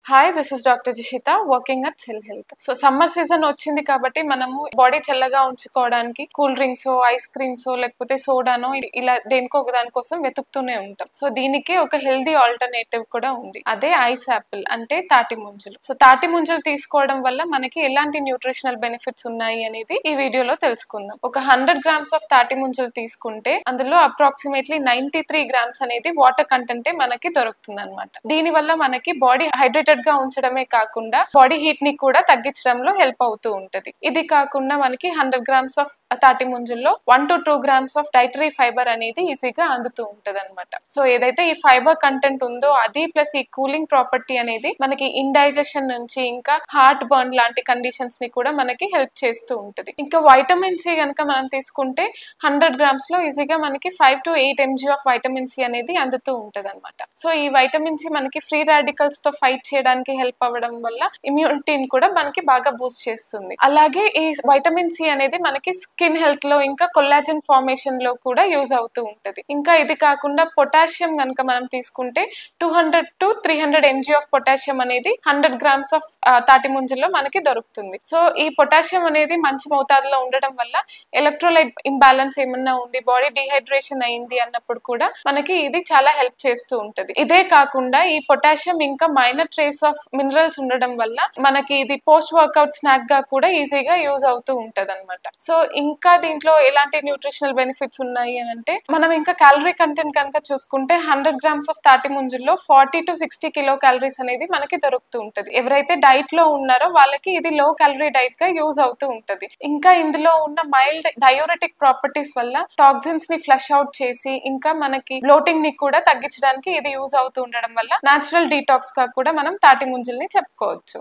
Hi, this is Dr. Jishita working at Cell Health. So summer season వచ్చింది కాబట్టి మనము body చల్లగా ఉంచుకోవడానికి కూల్ డ్రింక్స్ ఐస్ క్రీమ్స్ లేకపోతే సోడానో ఇలా దేనికో ఒక దాని కోసం వెతుకుతూనే ఉంటాం. సో దీనికి ఒక హెల్దీ ఆల్టర్నేటివ్ కూడా ఉంది. అదే ఐస్ యాపిల్ అంటే తాటి ముంజలు. సో తాటి ముంజలు తీసుకోవడం వల్ల మనకి ఎలాంటి న్యూట్రిషనల్ బెనిఫిట్స్ ఉన్నాయి అనేది ఈ వీడియోలో తెలుసుకుందాం. ఒక 100 grams ఆఫ్ తాటి ముంజలు తీసుకుంటే అందులో అప్రాక్సిమేట్లీ 93 grams అనేది వాటర్ కంటెంటే మనకి దొరుకుతుంది అనమాట. దీని వల్ల మనకి బాడీ హైడ్రేటెడ్ గా ఉంచడమే కాకుండా బాడీ హీట్ ని కూడా తగ్గించడంలో హెల్ప్ అవుతూ ఉంటది. ఇది కాకుండా మనకి 100 grams ఆఫ్ తాటి ముంజల్లో 1 to 2 grams of dietary fibre అనేది ఈజీగా అందుతూ ఉంటది అనమాట. సో ఏదైతే ఈ ఫైబర్ కంటెంట్ ఉందో అది ప్లస్ ఈ కూలింగ్ ప్రాపర్టీ అనేది మనకి ఇండైజెషన్ నుంచి ఇంకా హార్ట్ బర్న్ లాంటి కండిషన్స్ ని కూడా మనకి హెల్ప్ చేస్తూ ఉంటది. ఇంకా వైటమిన్ సి కనుక మనం తీసుకుంటే 100 grams లో ఈజీగా మనకి 5 to 8 mg of vitamin C అనేది అందుతూ ఉంటది అనమాట. సో ఈ వైటమిన్ సి మనకి ఫ్రీ రాడికల్స్ తో ఫైట్ చేయడానికి హెల్ప్ అవ్వడం వల్ల ఇమ్యూనిటీని కూడా మనకి బాగా బూస్ట్ చేస్తుంది. అలాగే ఈ వైటమిన్ సి అనేది మనకి స్కిన్ హెల్త్ లో ఇంకా కొల్లాజన్ ఫార్మేషన్ లో కూడా యూజ్ అవుతూ ఉంటది. ఇంకా ఇది కాకుండా పొటాషియం కనుక మనం తీసుకుంటే 200 to 300 mg ఆఫ్ పొటాషియం అనేది 100 grams ఆఫ్ తాటి ముంజల్లో మనకి దొరుకుతుంది. సో ఈ పొటాషియం అనేది మంచి మోతాదులో ఉండడం వల్ల ఎలక్ట్రోలైట్ ఇంబ్యాలెన్స్ ఏమన్నా ఉంది, బాడీ డిహైడ్రేషన్ అయింది అన్నప్పుడు కూడా మనకి ఇది చాలా హెల్ప్ చేస్తూ ఉంటది. ఇదే కాకుండా ఈ పొటాషియం ఇంకా మైనర్ ట్రేస్ ఆఫ్ మినరల్స్ ఉండడం వల్ల మనకి ఇది పోస్ట్ వర్కౌట్ స్నాక్ గా కూడా ఈజీగా యూజ్ అవుతూ ఉంటది అనమాట. సో ఇంకా దీంట్లో ఎలాంటి న్యూట్రిషనల్ బెనిఫిట్స్ ఉన్నాయి అని అంటే మనం ఇంకా క్యాలరీ కంటెంట్ కనుక చూసుకుంటే 100 grams ఆఫ్ తాటి ముంజల్లో 40 to 60 కిలో క్యాలరీస్ అనేది మనకి దొరుకుతూ ఉంటది. ఎవరైతే డైట్ లో ఉన్నారో వాళ్ళకి ఇది లో క్యాలరీ డైట్ గా యూజ్ అవుతూ ఉంటది. ఇంకా ఇందులో ఉన్న మైల్డ్ డయోరెటిక్ ప్రాపర్టీస్ వల్ల టాక్సిన్స్ ని ఫ్లష్ అవుట్ చేసి ఇంకా మనకి బ్లోటింగ్ ని కూడా తగ్గించడానికి ఇది యూజ్ అవుతూ ఉండడం వల్ల నేచురల్ డీటాక్స్ గా కూడా మనం తాటి ముంజల్ని చెప్పుకోవచ్చు.